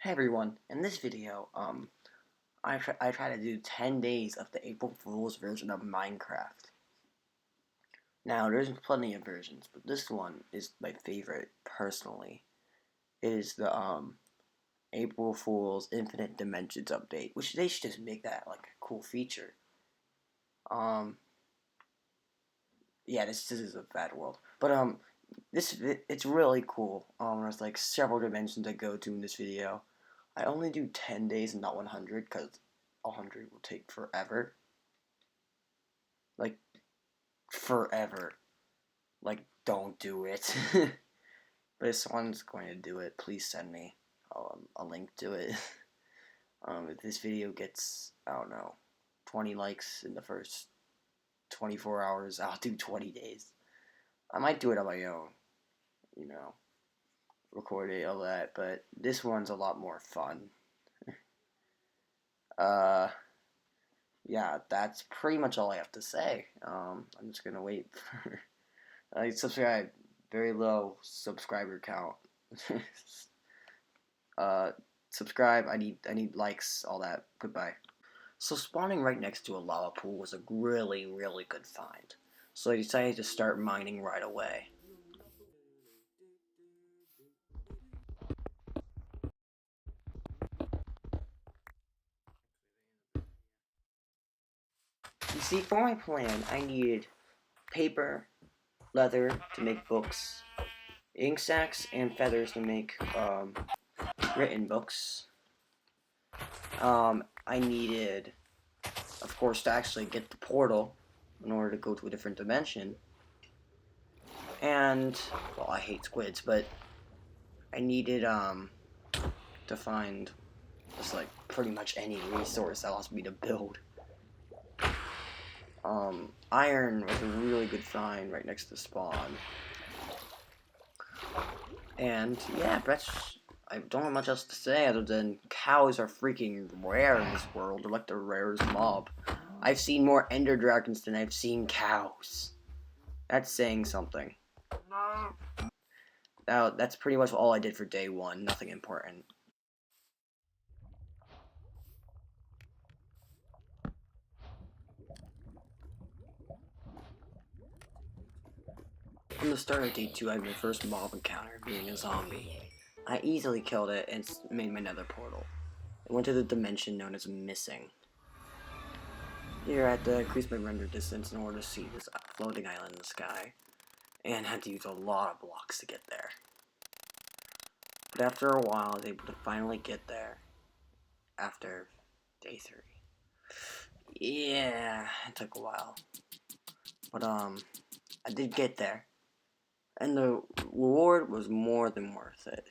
Hey everyone, in this video, I try to do 10 days of the April Fool's version of Minecraft. Now, there's plenty of versions, but this one is my favorite, personally. It is the, April Fool's Infinite Dimensions update, which they should just make that, like, a cool feature. Um, yeah, this is a bad world. But, it's really cool. There's, like, several dimensions I go to in this video. I only do 10 days and not 100, because 100 will take forever. Like, forever. Like, don't do it. But if someone's going to do it, please send me a link to it. If this video gets, I don't know, 20 likes in the first 24 hours, I'll do 20 days. I might do it on my own, you know, record it, all that, but this one's a lot more fun. Uh, yeah, that's pretty much all I have to say. I'm just gonna wait for subscribe. Very low subscriber count. uh, subscribe. I need likes. All that. Goodbye. So spawning right next to a lava pool was a really good find. So I decided to start mining right away. You see, for my plan, I needed paper, leather to make books, ink sacks, and feathers to make written books. I needed, of course, to actually get the portal in order to go to a different dimension. And, well, I hate squids, but I needed, to find just, like, pretty much any resource that allows me to build. Iron was a really good find right next to spawn. And, yeah, I don't have much else to say other than cows are freaking rare in this world. They're like the rarest mob. I've seen more ender dragons than I've seen cows. That's saying something. Now, that's pretty much all I did for day one. Nothing important. From the start of day 2, I had my first mob encounter, being a zombie. I easily killed it and made my nether portal. I went to the dimension known as Missing. Here I had to increase my render distance in order to see this floating island in the sky, and had to use a lot of blocks to get there. But after a while, I was able to finally get there, after day 3. Yeah, it took a while. But, I did get there. And the reward was more than worth it.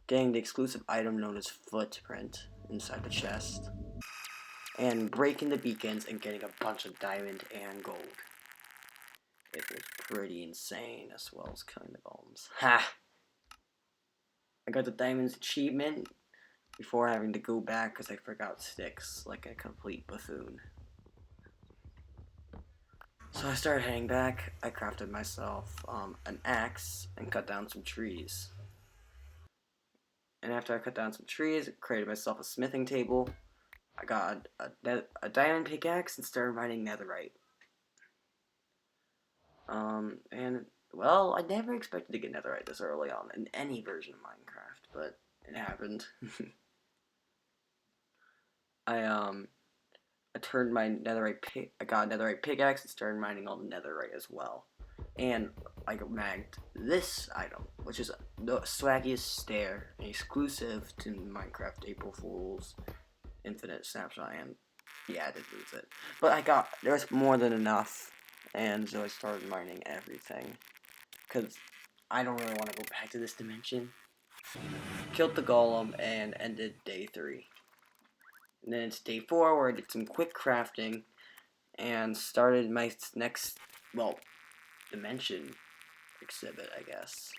Getting the exclusive item known as Footprint inside the chest. And breaking the beacons and getting a bunch of diamond and gold. It was pretty insane, as well as killing the golems. Ha! I got the diamonds achievement before having to go back because I forgot sticks like a complete buffoon. So I started heading back. I crafted myself an axe and cut down some trees. And after I cut down some trees, I created myself a smithing table. I got a diamond pickaxe and started mining netherite. And, well, I never expected to get netherite this early on in any version of Minecraft, but it happened. I turned my I got a netherite pickaxe and started mining all the netherite as well. And I magged this item, which is the swaggiest stair, exclusive to Minecraft April Fool's Infinite Snapshot, and yeah, I did lose it. But there's more than enough, and so I started mining everything. Because I don't really want to go back to this dimension. Killed the golem and ended day 3. And then it's day 4 where I did some quick crafting and started my next, well, dimension exhibit, I guess.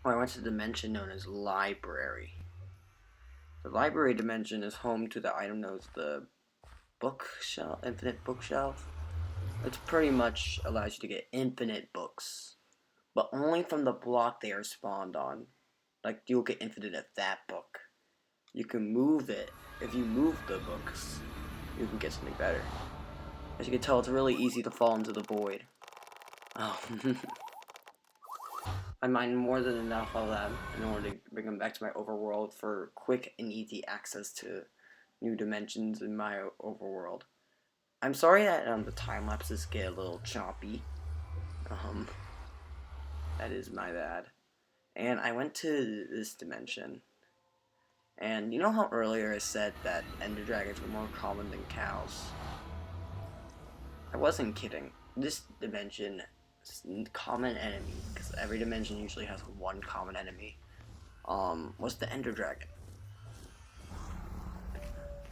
I went to the dimension known as Library. The library dimension is home to the item known as the bookshelf, infinite bookshelf. It pretty much allows you to get infinite books, but only from the block they are spawned on. Like, you'll get infinite at that book. You can move it. If you move the books, you can get something better. As you can tell, it's really easy to fall into the void. Oh. I mined more than enough of them in order to bring them back to my overworld for quick and easy access to new dimensions in my overworld. I'm sorry that the time lapses get a little choppy. That is my bad. And I went to this dimension. And you know how earlier I said that ender dragons were more common than cows? I wasn't kidding. This dimension is common enemy, because every dimension usually has one common enemy, was the ender dragon.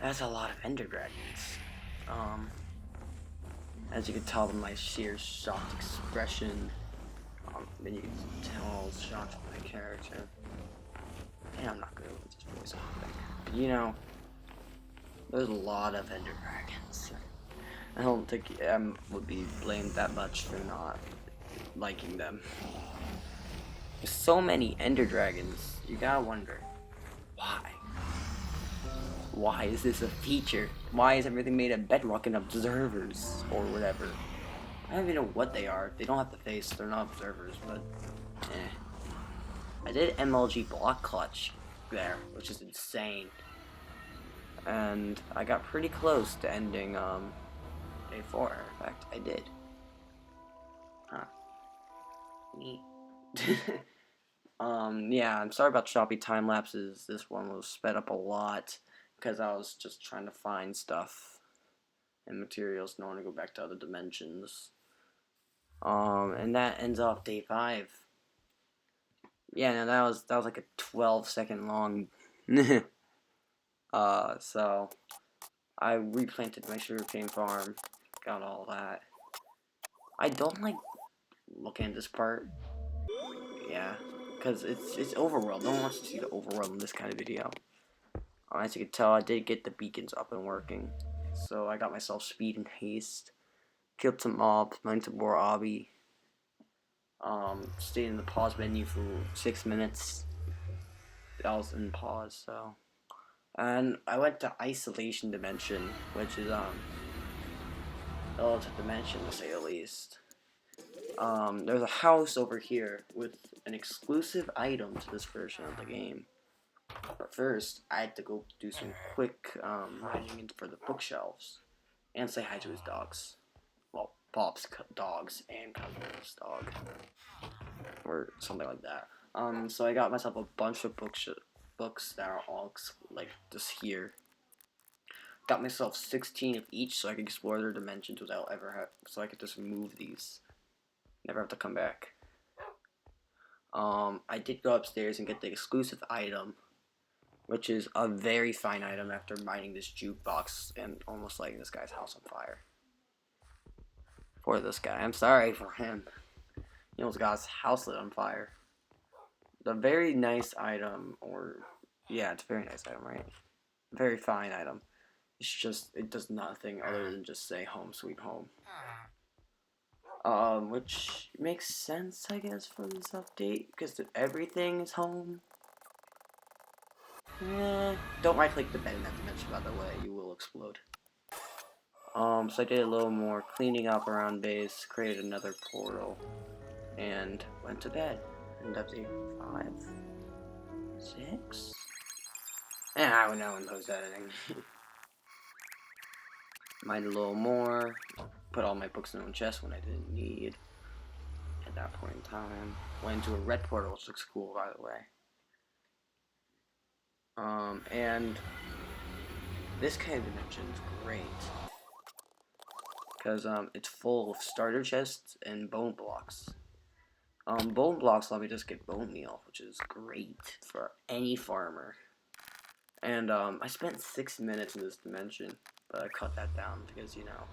That's a lot of ender dragons. As you can tell from my sheer shocked expression, then you can tell I was shocked from my character. And I'm not good with this voice acting. But you know, there's a lot of ender dragons. I don't think I would be blamed that much for not liking them. There's so many ender dragons, you gotta wonder, why? Why is this a feature? Why is everything made of bedrock and observers, or whatever? I don't even know what they are. They don't have the face, they're not observers, but I did MLG block clutch there, which is insane. And I got pretty close to ending day 4. In fact, I did. Huh. Neat. Yeah, I'm sorry about choppy time lapses. This one was sped up a lot because I was just trying to find stuff and materials in order to go back to other dimensions. And that ends off day 5. Yeah, no, that was like a 12-second long. So I replanted my sugarcane farm, got all that. I don't like looking at this part. Yeah, because it's overworld. No one wants to see the overworld in this kind of video. As you can tell, I did get the beacons up and working. So I got myself speed and haste. Killed some mobs, mined some more obby. Stayed in the pause menu for 6 minutes. I was in pause, so. And I went to Isolation Dimension, which is, a relative dimension to say the least. There's a house over here with an exclusive item to this version of the game. But first, I had to go do some quick mining for the bookshelves and say hi to his dogs. Well, Pop's dogs and Cosmo's dog, or something like that. So I got myself a bunch of books that are all like just here. Got myself 16 of each, so I could explore their dimensions without so I could just move these. Never have to come back. I did go upstairs and get the exclusive item, which is a very fine item after mining this jukebox and almost lighting this guy's house on fire. For this guy, I'm sorry for him. He almost got his house lit on fire. The very nice item, yeah, it's a very nice item, right? Very fine item. It's just, it does nothing other than just say home sweet home. Which makes sense, I guess, for this update, because everything is home. Don't right click the bed in that dimension, by the way, you will explode. So I did a little more cleaning up around base, created another portal, and went to bed. And up to 5, 6? I don't know in post editing. Mined a little more, put all my books in one chest when I didn't need at that point in time. Went into a red portal, which looks cool, by the way. And this kind of dimension is great because it's full of starter chests and bone blocks. Bone blocks let me just get bone meal, which is great for any farmer. And I spent 6 minutes in this dimension, but I cut that down because, you know.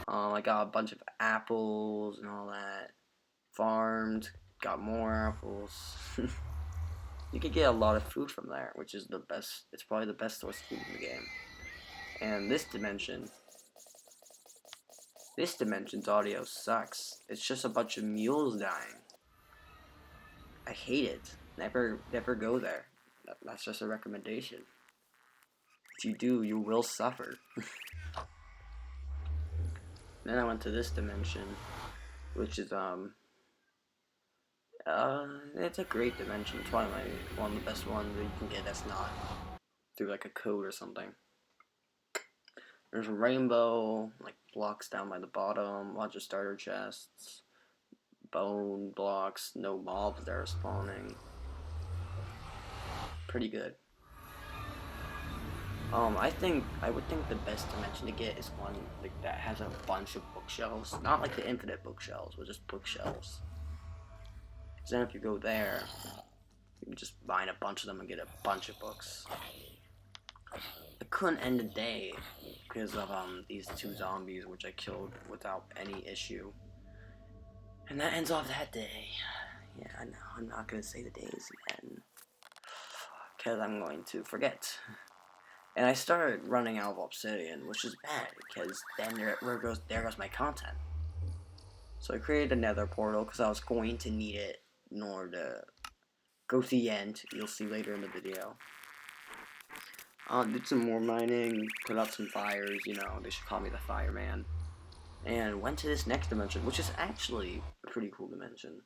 I got a bunch of apples and all that. Farmed, got more apples. You could get a lot of food from there, which is the best. It's probably the best source of food in the game. And this dimension's audio sucks. It's just a bunch of mules dying. I hate it. Never go there. That's just a recommendation. If you do, you will suffer. Then I went to this dimension, which is it's a great dimension. It's one of the best ones that you can get that's not through like a code or something. There's a rainbow, like blocks down by the bottom, lots of starter chests, bone blocks, no mobs that are spawning. Pretty good. I would think the best dimension to get is one like that has a bunch of bookshelves, not like the infinite bookshelves, but just bookshelves. Because then if you go there, you can just bind a bunch of them and get a bunch of books. I couldn't end the day because of these two zombies which I killed without any issue. And that ends off that day. Yeah, I know, I'm not gonna say the days again. Because I'm going to forget. And I started running out of obsidian, which is bad, because then there goes my content. So I created a nether portal, because I was going to need it in order to go to the end. You'll see later in the video. Did some more mining, put out some fires, you know, they should call me the fireman. And went to this next dimension, which is actually a pretty cool dimension.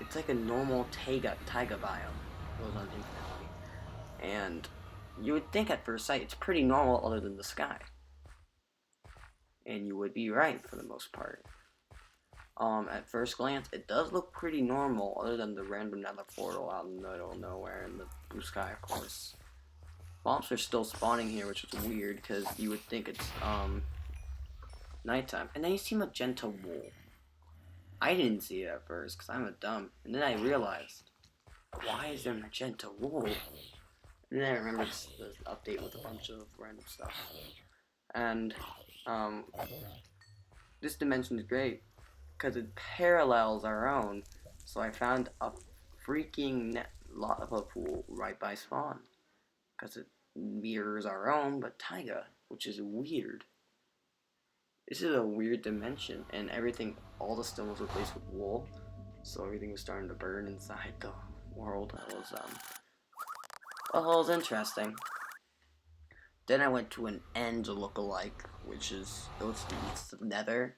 It's like a normal taiga biome. Goes on infinitely. And you would think at first sight it's pretty normal other than the sky. And you would be right for the most part. At first glance, it does look pretty normal other than the random nether portal out in the middle of nowhere and the blue sky, of course. Mobs are still spawning here, which is weird because you would think it's nighttime. And then you see magenta wool. I didn't see it at first because I'm a dumb. And then I realized, why is there magenta wool? And then I remembered the update with a bunch of random stuff. And this dimension is great because it parallels our own. So I found a freaking lava pool right by spawn because it mirrors our own, but taiga, which is weird. This is a weird dimension, and everything, all the stone was replaced with wool, so everything was starting to burn inside the world. It was interesting. Then I went to an end look-alike, which is it's the nether,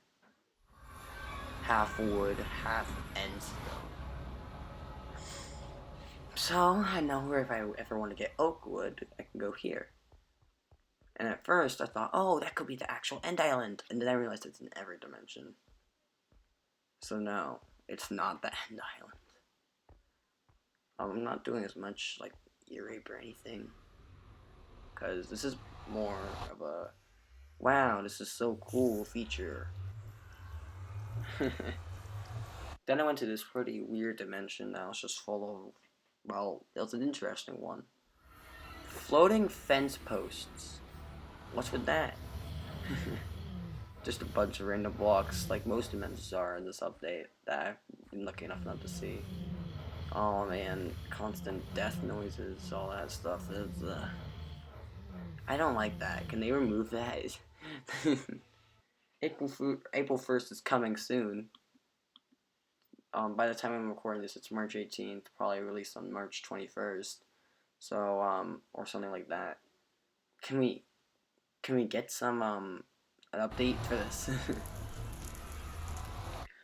half wood, half end stone. So I know if I ever want to get oak wood, I can go here. And at first I thought, oh, that could be the actual end island, and then I realized it's in every dimension. So no, it's not the end island. I'm not doing as much like ear rape or anything, because this is more of a wow, this is so cool feature. Then I went to this pretty weird dimension that was just full of, well, it was an interesting one. Floating fence posts. What's with that? Just a bunch of random blocks, like most dimensions are in this update that I've been lucky enough not to see. Oh man, constant death noises, all that stuff is, I don't like that. Can they remove that? April 1st is coming soon. By the time I'm recording this, it's March 18th, probably released on March 21st. So, or something like that. Can we get some, an update for this?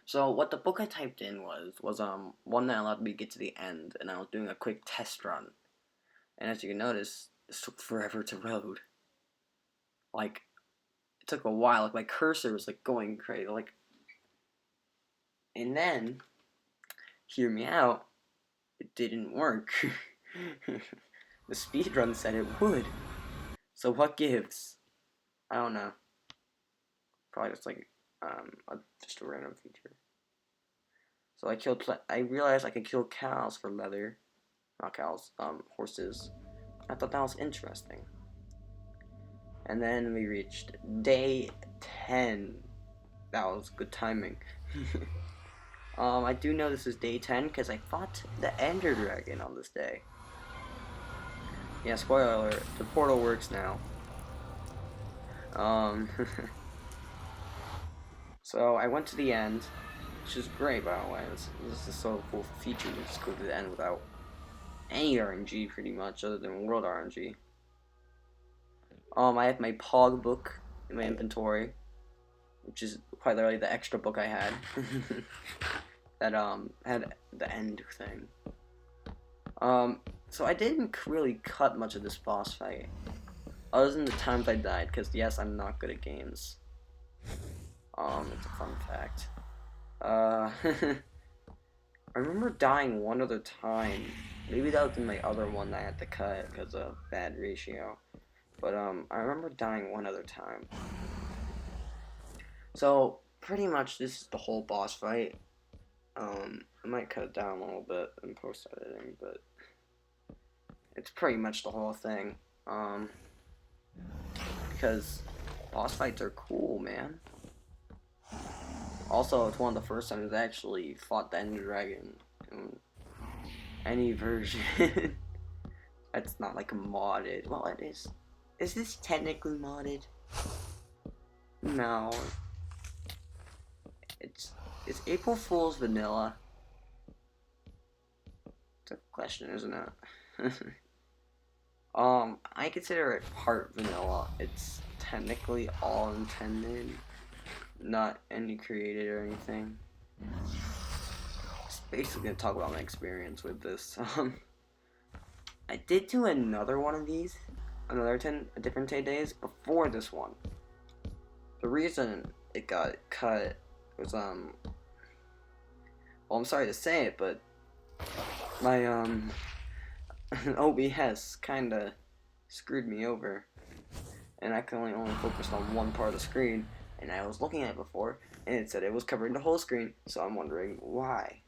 So, what the book I typed in was one that allowed me to get to the end, and I was doing a quick test run. And as you can notice, this took forever to load. Like, it took a while, like, my cursor was, like, going crazy, like, and then, hear me out, it didn't work. The speedrun said it would. So what gives? I don't know. Probably just like just a random feature. So I realized I could kill cows for leather. Not cows, horses. I thought that was interesting. And then we reached day 10. That was good timing. I do know this is day 10 because I fought the Ender Dragon on this day. Yeah, spoiler alert, the portal works now. So I went to the end, which is great, by the way. This is so cool feature. You just go to the end without any RNG, pretty much, other than World RNG. I have my Pog book in my inventory, which is quite literally the extra book I had. That had the end thing. So I didn't really cut much of this boss fight, other than the times I died, because yes, I'm not good at games. It's a fun fact. I remember dying one other time. Maybe that was in my other one that I had to cut because of bad ratio. But I remember dying one other time. So pretty much this is the whole boss fight. I might cut it down a little bit in post editing, but it's pretty much the whole thing. Because boss fights are cool, man. Also, it's one of the first times I actually fought the Ender Dragon in any version. It's not like modded. Well, it is. Is this technically modded? No. It's April Fool's vanilla. It's a question, isn't it? I consider it part vanilla. It's technically all intended, not any created or anything. Just basically gonna talk about my experience with this. I did do another one of these, another different 10 days before this one. The reason it got cut was well, I'm sorry to say it, but my OBS kinda screwed me over, and I could only focus on one part of the screen, and I was looking at it before, and it said it was covering the whole screen, so I'm wondering why.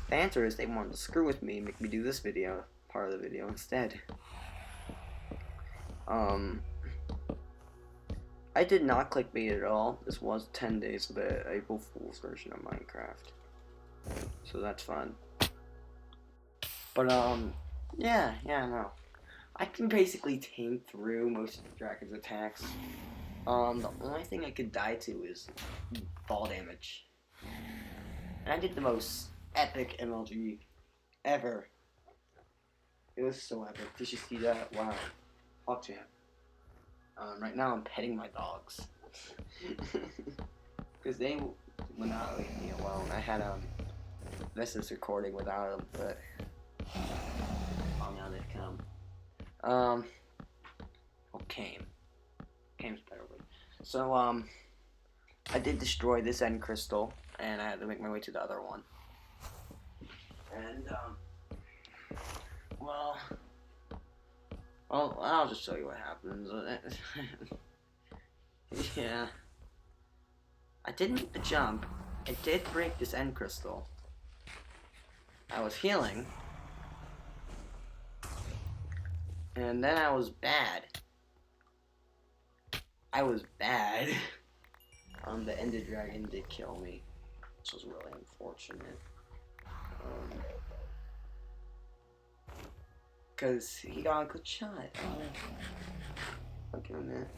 The answer is they wanted to screw with me and make me do this video, part of the video instead. I did not clickbait at all. This was 10 days of the April Fool's version of Minecraft, so that's fun. But yeah, no. I can basically tank through most of the dragon's attacks. The only thing I could die to is fall damage. And I did the most epic MLG ever. It was so epic. Did you see that? Wow. Fuck yeah. Right now I'm petting my dogs. Because they would not leave me alone. I had this recording without them, but oh, now they've come. Well, Came's better word. So, I did destroy this end crystal, and I had to make my way to the other one. And, well, I'll just show you what happens. Yeah. I didn't make the jump. I did break this end crystal. I was healing. And then I was bad. The Ender Dragon did kill me, which was really unfortunate. Because he got a good shot. I'll give him it.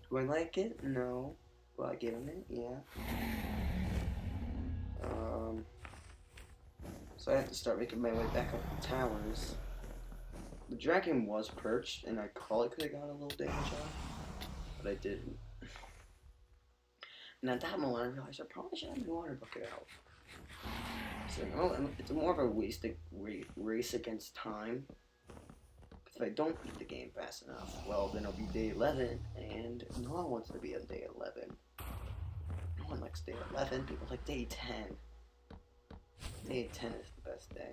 Do I like it? No. Will I give him it? Yeah. So I have to start making my way back up the towers. The dragon was perched, and I probably could have gotten a little damage on, but I didn't. And at that moment, I realized I probably should have my water bucket out. So, it's more of a race against time. If I don't beat the game fast enough, well, then it'll be day 11, and no one wants to be on day 11. No one likes day 11. People like day 10. Day 10 is the best day.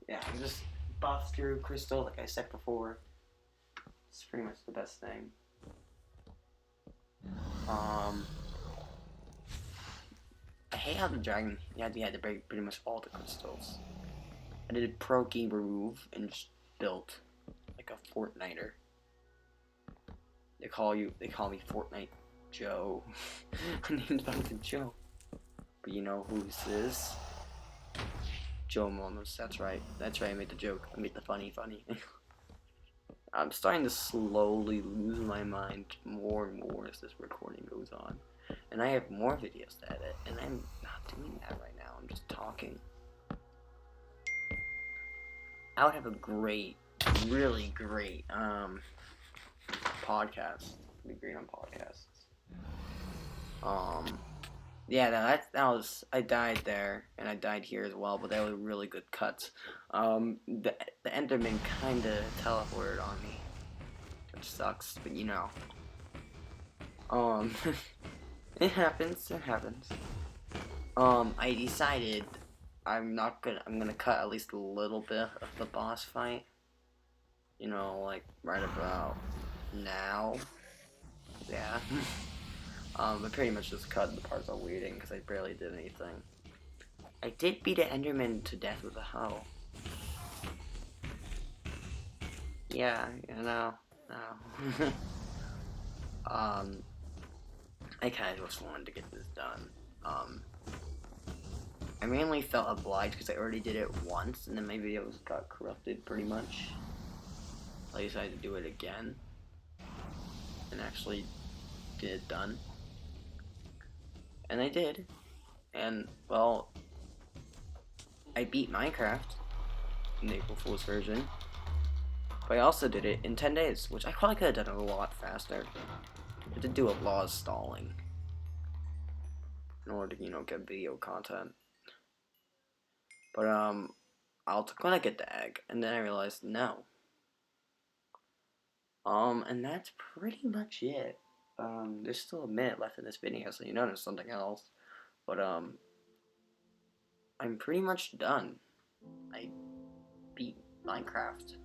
Yeah, I just buff through crystal, like I said before. It's pretty much the best thing. I hate how the dragon, you had to break pretty much all the crystals. I did a pro game remove and just built like a Fortniter. They call me Fortnite Joe. My name's not even Joe. But you know who this is? Joe Momos, that's right. I made the joke. I made the funny. I'm starting to slowly lose my mind more and more as this recording goes on. And I have more videos to edit, and I'm not doing that right now. I'm just talking. I would have a great, really great, podcast. Be great on podcasts. Um, yeah, I died there, and I died here as well, but they were really good cuts. The Enderman kinda teleported on me, which sucks, but you know. Um, it happens, it happens. I decided I'm gonna cut at least a little bit of the boss fight. You know, like right about now. Yeah. I pretty much just cut the parts I'm waiting because I barely did anything. I did beat an Enderman to death with a hoe. Yeah, you know, no. I kind of just wanted to get this done. Um, I mainly felt obliged because I already did it once, and then my videos got corrupted pretty much. I decided to do it again, and actually get it done. And I did. And, well, I beat Minecraft in the April Fool's version. But I also did it in 10 days, which I probably could have done a lot faster. I did do a lot of stalling in order to, you know, get video content. But, I was gonna get the egg, and then I realized no. And that's pretty much it. There's still a minute left in this video, so you know there's something else. But, I'm pretty much done. I beat Minecraft,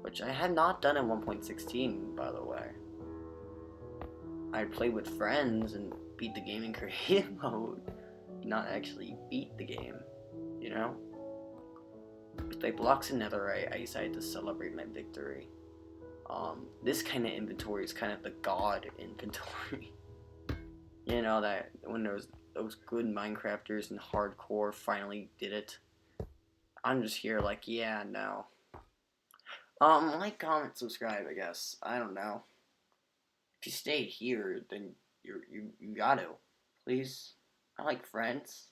which I had not done in 1.16, by the way. I played with friends and beat the game in creative mode, not actually beat the game, you know? With like blocks and netherite, I decided to celebrate my victory. This kind of inventory is kind of the god inventory. You know, that when those good Minecrafters and hardcore finally did it. I'm just here like, yeah, no. Like, comment, subscribe, I guess. I don't know. If you stay here, then you gotta. Please. I like friends.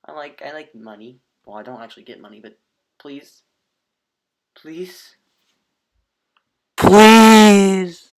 I like money. Well, I don't actually get money, but please. Please. Please!